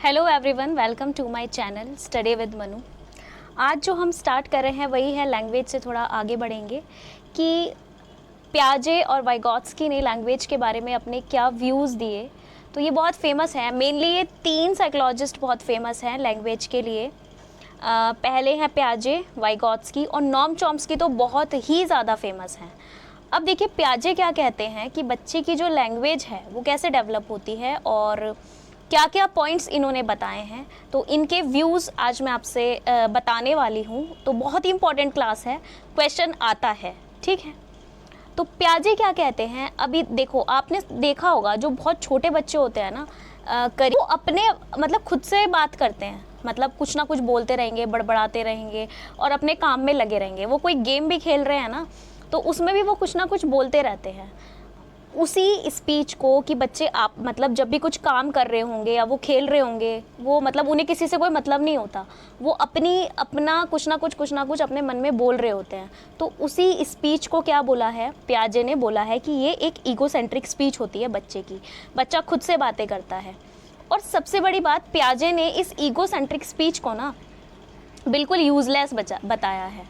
Hello everyone, welcome to my channel study with Manu. आज जो हम स्टार्ट कर रहे हैं वही है लैंग्वेज से थोड़ा आगे बढ़ेंगे कि पियाजे और वाइगॉत्स्की ने लैंग्वेज के बारे में अपने क्या व्यूज़ दिए। तो ये बहुत फेमस है, मेनली ये तीन साइकोलॉजिस्ट बहुत फेमस हैं लैंग्वेज के लिए। पहले हैं पियाजे, वाइगॉत्स्की और नोम चॉम्स्की तो बहुत ही ज़्यादा फेमस हैं। अब देखिए पियाजे क्या कहते हैं कि बच्चे की जो लैंग्वेज है वो कैसे डेवलप होती है और क्या क्या पॉइंट्स इन्होंने बताए हैं, तो इनके व्यूज़ आज मैं आपसे बताने वाली हूँ। तो बहुत ही इंपॉर्टेंट क्लास है, क्वेश्चन आता है, ठीक है। तो पियाजे क्या कहते हैं, अभी देखो आपने देखा होगा जो बहुत छोटे बच्चे होते हैं ना, वो अपने मतलब खुद से बात करते हैं, मतलब कुछ ना कुछ बोलते रहेंगे, बड़बड़ाते रहेंगे और अपने काम में लगे रहेंगे। वो कोई गेम भी खेल रहे हैं ना, तो उसमें भी वो कुछ ना कुछ बोलते रहते हैं। उसी स्पीच को कि बच्चे आप मतलब जब भी कुछ काम कर रहे होंगे या वो खेल रहे होंगे, वो मतलब उन्हें किसी से कोई मतलब नहीं होता, वो अपना कुछ ना कुछ अपने मन में बोल रहे होते हैं। तो उसी स्पीच को क्या बोला है, पियाजे ने बोला है कि ये एक ईगोसेंट्रिक स्पीच होती है बच्चे की। बच्चा खुद से बातें करता है। और सबसे बड़ी बात, पियाजे ने इस ईगोसेंट्रिक स्पीच को ना बिल्कुल यूजलेस बताया है।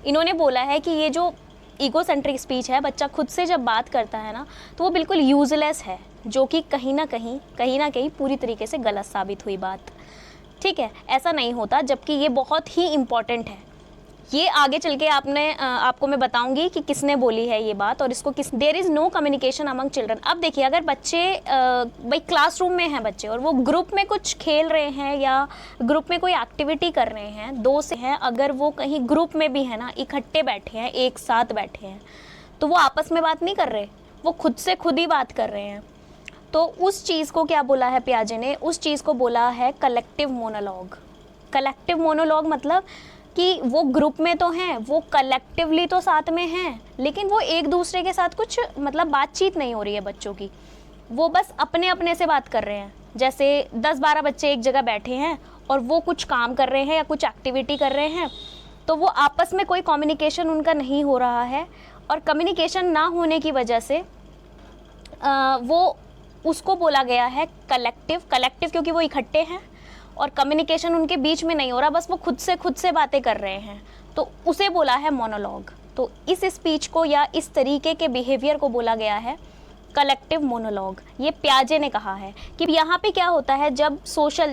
इन्होंने बोला है कि ये जो ईगोसेंट्रिक स्पीच है, बच्चा खुद से जब बात करता है ना, तो वो बिल्कुल यूजलेस है, जो कि कहीं ना कहीं पूरी तरीके से गलत साबित हुई बात। ठीक है, ऐसा नहीं होता, जबकि ये बहुत ही इम्पॉर्टेंट है। ये आगे चल के आपको मैं बताऊंगी कि किसने बोली है ये बात और इसको किस। There is no communication among children. अब देखिए, अगर बच्चे भाई क्लासरूम में हैं बच्चे और वो ग्रुप में कुछ खेल रहे हैं या ग्रुप में कोई एक्टिविटी कर रहे हैं, दो से हैं, अगर वो कहीं ग्रुप में भी है ना, इकट्ठे बैठे हैं, एक साथ बैठे हैं, तो वो आपस में बात नहीं कर रहे, वो खुद से खुद ही बात कर रहे हैं। तो उस चीज़ को क्या बोला है पियाजे ने, उस चीज़ को बोला है कलेक्टिव मोनोलॉग। कलेक्टिव मोनोलॉग मतलब कि वो ग्रुप में तो हैं, वो कलेक्टिवली तो साथ में हैं, लेकिन वो एक दूसरे के साथ कुछ मतलब बातचीत नहीं हो रही है बच्चों की। वो बस अपने अपने से बात कर रहे हैं। जैसे 10-12 बच्चे एक जगह बैठे हैं और वो कुछ काम कर रहे हैं या कुछ एक्टिविटी कर रहे हैं, तो वो आपस में कोई कम्युनिकेशन उनका नहीं हो रहा है। और कम्युनिकेशन ना होने की वजह से वो उसको बोला गया है कलेक्टिव क्योंकि वो इकट्ठे हैं और कम्युनिकेशन उनके बीच में नहीं हो रहा, बस वो खुद से बातें कर रहे हैं, तो उसे बोला है मोनोलॉग। तो इस स्पीच को या इस तरीके के बिहेवियर को बोला गया है कलेक्टिव मोनोलॉग। ये पियाजे ने कहा है कि यहाँ पे क्या होता है, जब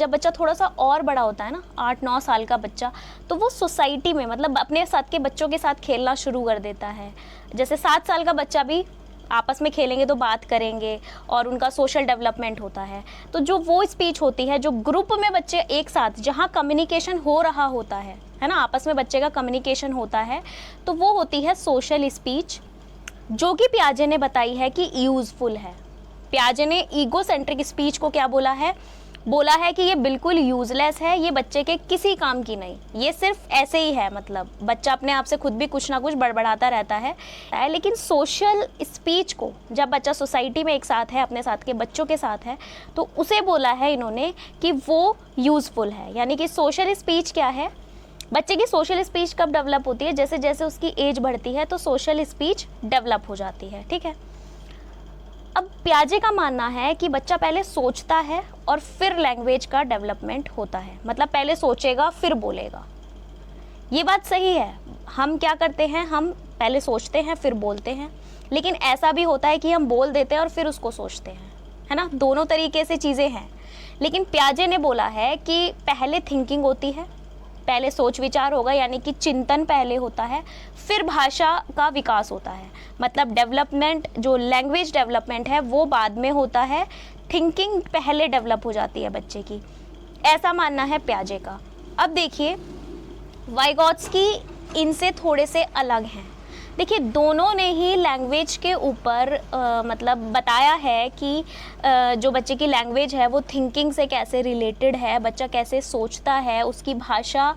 बच्चा थोड़ा सा और बड़ा होता है ना, 8-9 साल का बच्चा, तो वो सोसाइटी में मतलब अपने साथ के बच्चों के साथ खेलना शुरू कर देता है। जैसे 7 साल का बच्चा भी आपस में खेलेंगे तो बात करेंगे और उनका सोशल डेवलपमेंट होता है। तो जो वो स्पीच होती है, जो ग्रुप में बच्चे एक साथ जहाँ कम्युनिकेशन हो रहा होता है ना, आपस में बच्चे का कम्युनिकेशन होता है, तो वो होती है सोशल स्पीच, जो कि पियाजे ने बताई है कि यूज़फुल है। पियाजे ने ईगोसेंट्रिक स्पीच को क्या बोला है कि ये बिल्कुल यूजलेस है, ये बच्चे के किसी काम की नहीं, ये सिर्फ ऐसे ही है, मतलब बच्चा अपने आप से खुद भी कुछ ना कुछ बड़बड़ाता रहता है। लेकिन सोशल स्पीच को, जब बच्चा सोसाइटी में एक साथ है, अपने साथ के बच्चों के साथ है, तो उसे बोला है इन्होंने कि वो यूज़फुल है। यानी कि सोशल स्पीच क्या है, बच्चे की सोशल स्पीच कब डेवलप होती है, जैसे जैसे उसकी एज बढ़ती है तो सोशल स्पीच डेवलप हो जाती है। ठीक है, अब पियाजे का मानना है कि बच्चा पहले सोचता है और फिर लैंग्वेज का डेवलपमेंट होता है, मतलब पहले सोचेगा फिर बोलेगा। ये बात सही है। हम क्या करते हैं, हम पहले सोचते हैं फिर बोलते हैं, लेकिन ऐसा भी होता है कि हम बोल देते हैं और फिर उसको सोचते हैं, है ना, दोनों तरीके से चीज़ें हैं। लेकिन पियाजे ने बोला है कि पहले थिंकिंग होती है, पहले सोच विचार होगा, यानी कि चिंतन पहले होता है, फिर भाषा का विकास होता है। मतलब डेवलपमेंट, जो लैंग्वेज डेवलपमेंट है वो बाद में होता है, थिंकिंग पहले डेवलप हो जाती है बच्चे की। ऐसा मानना है पियाजे का। अब देखिए वाइगॉत्स्की इनसे थोड़े से अलग हैं। देखिए दोनों ने ही लैंग्वेज के ऊपर मतलब बताया है कि जो बच्चे की लैंग्वेज है वो थिंकिंग से कैसे रिलेटेड है, बच्चा कैसे सोचता है, उसकी भाषा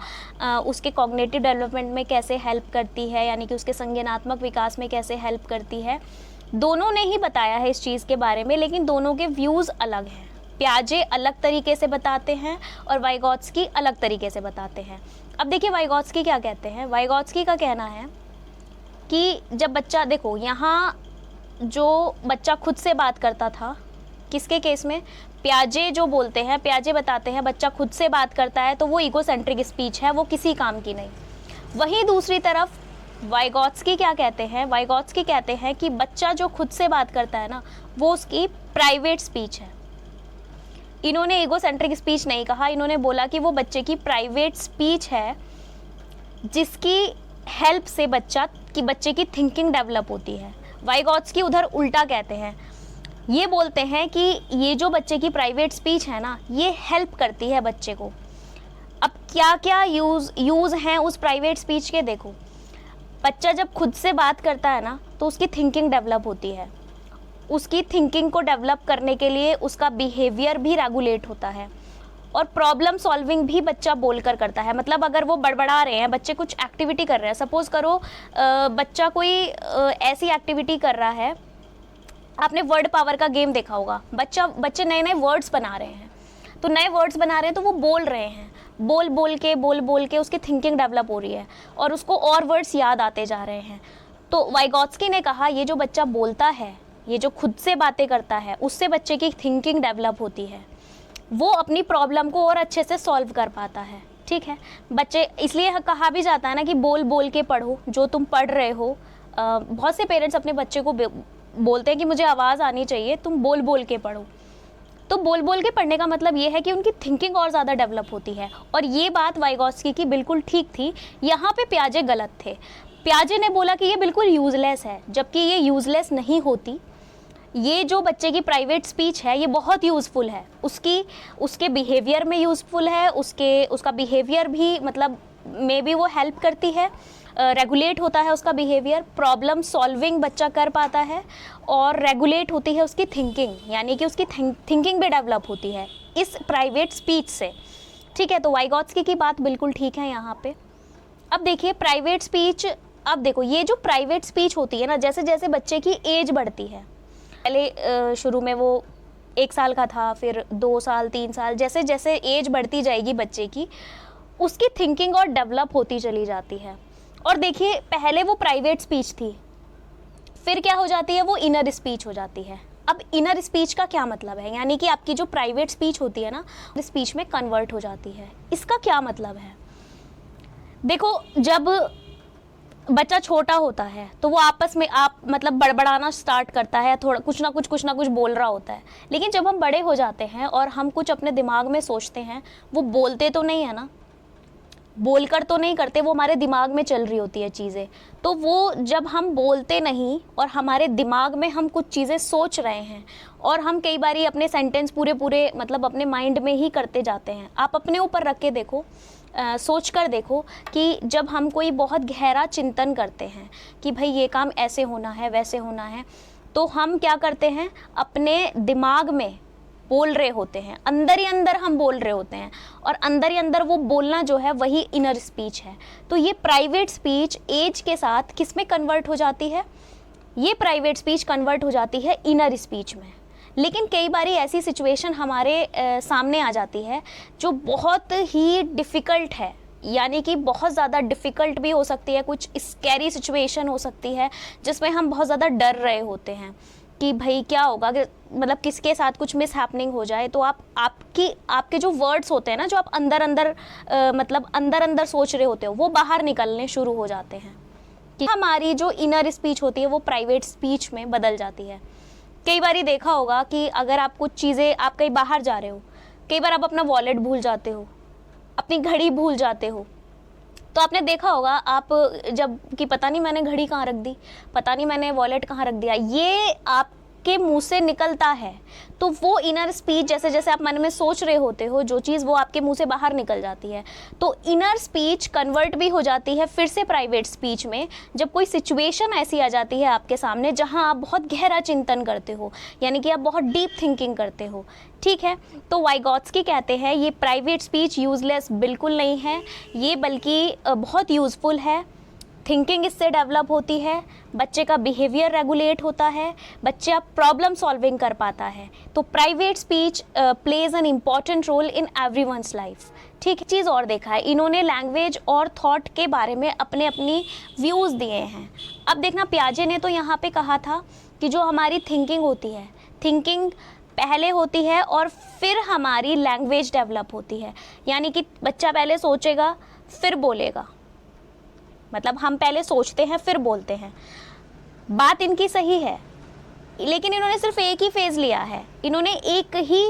उसके कॉग्निटिव डेवलपमेंट में कैसे हेल्प करती है, यानी कि उसके संज्ञानात्मक विकास में कैसे हेल्प करती है। दोनों ने ही बताया है इस चीज़ के बारे में, लेकिन दोनों के व्यूज़ अलग हैं। पियाजे अलग तरीके से बताते हैं और वाइगॉत्स्की अलग तरीके से बताते हैं। अब देखिए वाइगॉत्स्की क्या कहते हैं। वाइगॉत्स्की का कहना है कि जब बच्चा, देखो यहाँ जो बच्चा खुद से बात करता था, किसके केस में, पियाजे जो बोलते हैं, पियाजे बताते हैं बच्चा खुद से बात करता है तो वो ईगोसेंट्रिक स्पीच है, वो किसी काम की नहीं। वहीं दूसरी तरफ वाइगॉत्स्की क्या कहते हैं, वाइगॉत्स्की कहते हैं कि बच्चा जो खुद से बात करता है ना, वो उसकी प्राइवेट स्पीच है। इन्होंने ईगोसेंट्रिक स्पीच नहीं कहा, इन्होंने बोला कि वो बच्चे की प्राइवेट स्पीच है जिसकी हेल्प से बच्चे की थिंकिंग डेवलप होती है। वाइगॉत्स्की उधर उल्टा कहते हैं, ये बोलते हैं कि ये जो बच्चे की प्राइवेट स्पीच है ना, ये हेल्प करती है बच्चे को। अब क्या क्या यूज़ हैं उस प्राइवेट स्पीच के, देखो बच्चा जब खुद से बात करता है ना तो उसकी थिंकिंग डेवलप होती है। उसकी थिंकिंग को डेवलप करने के लिए उसका बिहेवियर भी रेगुलेट होता है और प्रॉब्लम सॉल्विंग भी बच्चा बोलकर करता है। मतलब अगर वो बड़बड़ा रहे हैं, बच्चे कुछ एक्टिविटी कर रहे हैं, सपोज़ करो बच्चा कोई ऐसी एक्टिविटी कर रहा है, आपने वर्ड पावर का गेम देखा होगा, बच्चे नए नए वर्ड्स बना रहे हैं, तो नए वर्ड्स बना रहे हैं तो वो बोल रहे हैं, बोल बोल के उसकी थिंकिंग डेवलप हो रही है और उसको और वर्ड्स याद आते जा रहे हैं। तो वाइगॉत्स्की ने कहा ये जो बच्चा बोलता है, ये जो खुद से बातें करता है, उससे बच्चे की थिंकिंग डेवलप होती है, वो अपनी प्रॉब्लम को और अच्छे से सॉल्व कर पाता है। ठीक है, बच्चे इसलिए कहा भी जाता है ना कि बोल बोल के पढ़ो जो तुम पढ़ रहे हो। बहुत से पेरेंट्स अपने बच्चे को बोलते हैं कि मुझे आवाज़ आनी चाहिए, तुम बोल बोल के पढ़ो। तो बोल बोल के पढ़ने का मतलब ये है कि उनकी थिंकिंग और ज़्यादा डेवलप होती है। और ये बात वाइगॉत्स्की की बिल्कुल ठीक थी, यहाँ पे पियाजे गलत थे। पियाजे ने बोला कि ये बिल्कुल यूज़लेस है, जबकि ये यूज़लेस नहीं होती। ये जो बच्चे की प्राइवेट स्पीच है ये बहुत यूज़फुल है, उसके बिहेवियर में यूज़फुल है, उसका बिहेवियर भी मतलब मे बी वो हेल्प करती है, रेगुलेट होता है उसका बिहेवियर, प्रॉब्लम सॉल्विंग बच्चा कर पाता है और रेगुलेट होती है उसकी थिंकिंग, यानी कि उसकी थिंकिंग भी डेवलप होती है इस प्राइवेट स्पीच से। ठीक है, तो वाइगॉत्स्की की बात बिल्कुल ठीक है यहाँ पे। अब देखिए प्राइवेट स्पीच, अब देखो ये जो प्राइवेट स्पीच होती है ना, जैसे जैसे बच्चे की एज बढ़ती है, पहले शुरू में वो 1 साल का था, फिर 2 साल 3 साल, जैसे जैसे एज बढ़ती जाएगी बच्चे की, उसकी थिंकिंग और डेवलप होती चली जाती है। और देखिए पहले वो प्राइवेट स्पीच थी, फिर क्या हो जाती है, वो इनर स्पीच हो जाती है। अब इनर स्पीच का क्या मतलब है, यानी कि आपकी जो प्राइवेट स्पीच होती है ना, स्पीच में कन्वर्ट हो जाती है। इसका क्या मतलब है, देखो जब बच्चा छोटा होता है तो वो आपस में मतलब बड़बड़ाना स्टार्ट करता है, थोड़ा कुछ ना कुछ बोल रहा होता है। लेकिन जब हम बड़े हो जाते हैं और हम कुछ अपने दिमाग में सोचते हैं, वो बोलते तो नहीं है ना, बोलकर तो नहीं करते, वो हमारे दिमाग में चल रही होती है चीज़ें। तो वो जब हम बोलते नहीं और हमारे दिमाग में हम कुछ चीज़ें सोच रहे हैं और हम कई बारी अपने सेंटेंस पूरे मतलब अपने माइंड में ही करते जाते हैं। आप अपने ऊपर रख के देखो, सोच कर देखो कि जब हम कोई बहुत गहरा चिंतन करते हैं कि भाई ये काम ऐसे होना है वैसे होना है, तो हम क्या करते हैं, अपने दिमाग में बोल रहे होते हैं, अंदर ही अंदर हम बोल रहे होते हैं और अंदर ही अंदर वो बोलना जो है वही इनर स्पीच है। तो ये प्राइवेट स्पीच एज के साथ किस में कन्वर्ट हो जाती है, ये प्राइवेट स्पीच कन्वर्ट हो जाती है इनर स्पीच में। लेकिन कई बारी ऐसी सिचुएशन हमारे सामने आ जाती है जो बहुत ही डिफ़िकल्ट है, यानी कि बहुत ज़्यादा डिफ़िकल्ट भी हो सकती है, कुछ स्कैरी सिचुएशन हो सकती है जिसमें हम बहुत ज़्यादा डर रहे होते हैं कि भाई क्या होगा, मतलब किसके साथ कुछ मिस हैपनिंग हो जाए। तो आपके जो वर्ड्स होते हैं ना, जो आप मतलब अंदर अंदर सोच रहे होते हो, वो बाहर निकलने शुरू हो जाते हैं कि हमारी जो इनर स्पीच होती है वो प्राइवेट स्पीच में बदल जाती है। कई बार देखा होगा कि अगर आप कुछ चीज़ें, आप कहीं बाहर जा रहे हो, कई बार आप अपना वॉलेट भूल जाते हो, अपनी घड़ी भूल जाते हो, तो आपने देखा होगा आप जब कि पता नहीं मैंने घड़ी कहाँ रख दी, पता नहीं मैंने वॉलेट कहाँ रख दिया, ये आपके मुंह से निकलता है। तो वो इनर स्पीच जैसे जैसे आप मन में सोच रहे होते हो जो चीज़, वो आपके मुंह से बाहर निकल जाती है। तो इनर स्पीच कन्वर्ट भी हो जाती है फिर से प्राइवेट स्पीच में, जब कोई सिचुएशन ऐसी आ जाती है आपके सामने जहां आप बहुत गहरा चिंतन करते हो, यानी कि आप बहुत डीप थिंकिंग करते हो। ठीक है, तो वाइगॉत्स्की कहते हैं ये प्राइवेट स्पीच यूज़लेस बिल्कुल नहीं है, ये बल्कि बहुत यूज़फुल है। थिंकिंग इससे डेवलप होती है, बच्चे का बिहेवियर रेगुलेट होता है, बच्चा प्रॉब्लम सॉल्विंग कर पाता है। तो private speech plays an important role in everyone's life. ठीक चीज़ और देखा है, इन्होंने लैंग्वेज और थॉट के बारे में अपनी व्यूज़ दिए हैं। अब देखना, पियाजे ने तो यहाँ पे कहा था कि जो हमारी थिंकिंग होती है, थिंकिंग पहले होती है और फिर हमारी लैंग्वेज डेवलप होती है। यानी कि बच्चा पहले सोचेगा फिर बोलेगा, मतलब हम पहले सोचते हैं फिर बोलते हैं। बात इनकी सही है, लेकिन इन्होंने सिर्फ एक ही फेज़ लिया है, इन्होंने एक ही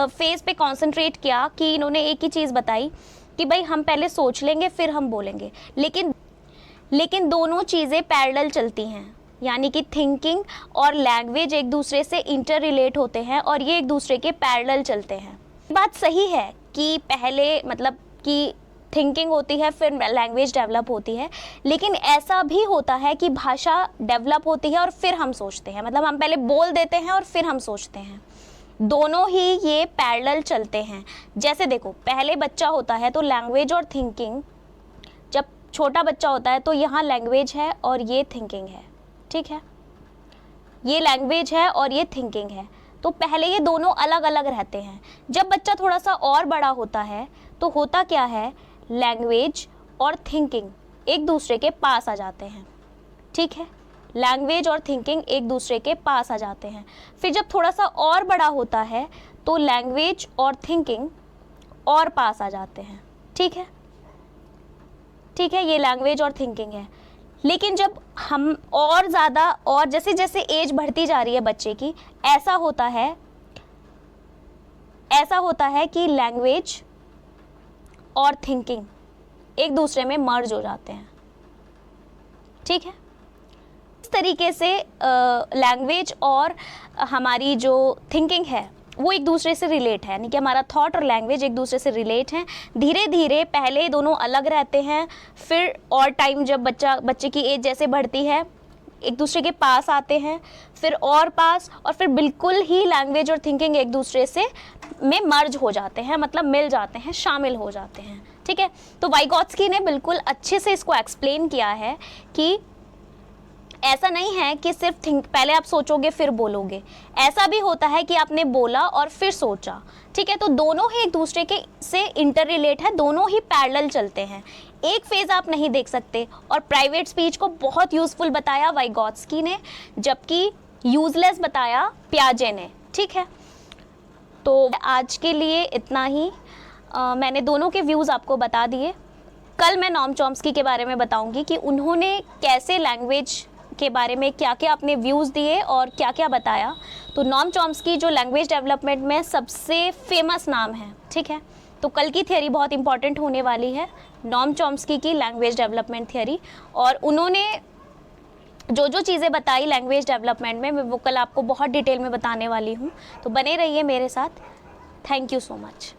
फेज़ पे कंसंट्रेट किया कि इन्होंने एक ही चीज़ बताई कि भाई हम पहले सोच लेंगे फिर हम बोलेंगे। लेकिन दोनों चीज़ें पैरेलल चलती हैं, यानी कि थिंकिंग और लैंग्वेज एक दूसरे से इंटर रिलेट होते हैं और ये एक दूसरे के पैरेलल चलते हैं। बात सही है कि पहले मतलब कि थिंकिंग होती है फिर लैंग्वेज डेवलप होती है, लेकिन ऐसा भी होता है कि भाषा डेवलप होती है और फिर हम सोचते हैं, मतलब हम पहले बोल देते हैं और फिर हम सोचते हैं। दोनों ही ये पैरेलल चलते हैं। जैसे देखो, पहले बच्चा होता है तो लैंग्वेज और थिंकिंग, जब छोटा बच्चा होता है तो यहाँ लैंग्वेज है और ये थिंकिंग है, ठीक है, ये लैंग्वेज है और ये थिंकिंग है। तो पहले ये दोनों अलग अलग रहते हैं। जब बच्चा थोड़ा सा और बड़ा होता है तो होता क्या है, लैंग्वेज और थिंकिंग एक दूसरे के पास आ जाते हैं, ठीक है, लैंग्वेज और थिंकिंग एक दूसरे के पास आ जाते हैं। फिर जब थोड़ा सा और बड़ा होता है तो लैंग्वेज और थिंकिंग और पास आ जाते हैं, ठीक है, ठीक है, ये लैंग्वेज और थिंकिंग है। लेकिन जब हम और ज़्यादा और जैसे जैसे एज बढ़ती जा रही है बच्चे की, ऐसा होता है कि लैंग्वेज और थिंकिंग एक दूसरे में मर्ज हो जाते हैं, ठीक है। इस तरीके से लैंग्वेज और हमारी जो थिंकिंग है वो एक दूसरे से रिलेट है, यानी कि हमारा थॉट और लैंग्वेज एक दूसरे से रिलेट हैं। धीरे धीरे पहले दोनों अलग रहते हैं, फिर और टाइम जब बच्चे की एज जैसे बढ़ती है एक दूसरे के पास आते हैं, फिर और पास, और फिर बिल्कुल ही लैंग्वेज और थिंकिंग एक दूसरे से में मर्ज हो जाते हैं, मतलब मिल जाते हैं, शामिल हो जाते हैं, ठीक है। तो वाइगोत्स्की ने बिल्कुल अच्छे से इसको एक्सप्लेन किया है कि ऐसा नहीं है कि सिर्फ पहले आप सोचोगे फिर बोलोगे, ऐसा भी होता है कि आपने बोला और फिर सोचा, ठीक है। तो दोनों ही एक दूसरे के से इंटर रिलेट है, दोनों ही पैरेलल चलते हैं, एक फेज आप नहीं देख सकते। और प्राइवेट स्पीच को बहुत यूजफुल बताया वाइगोत्स्की ने, जबकि यूजलेस बताया पियाजे ने, ठीक है। तो आज के लिए इतना ही। मैंने दोनों के व्यूज़ आपको बता दिए। कल मैं नॉम चॉम्स्की के बारे में बताऊंगी कि उन्होंने कैसे लैंग्वेज के बारे में क्या क्या अपने व्यूज़ दिए और क्या क्या बताया। तो नॉम चॉम्स्की जो लैंग्वेज डेवलपमेंट में सबसे फेमस नाम है, ठीक है। तो कल की थियरी बहुत इंपॉर्टेंट होने वाली है, नॉम चॉम्स्की की लैंग्वेज डेवलपमेंट थियरी। और उन्होंने जो जो चीज़ें बताई लैंग्वेज डेवलपमेंट में, मैं वो कल आपको बहुत डिटेल में बताने वाली हूँ। तो बने रहिए मेरे साथ। Thank you so much.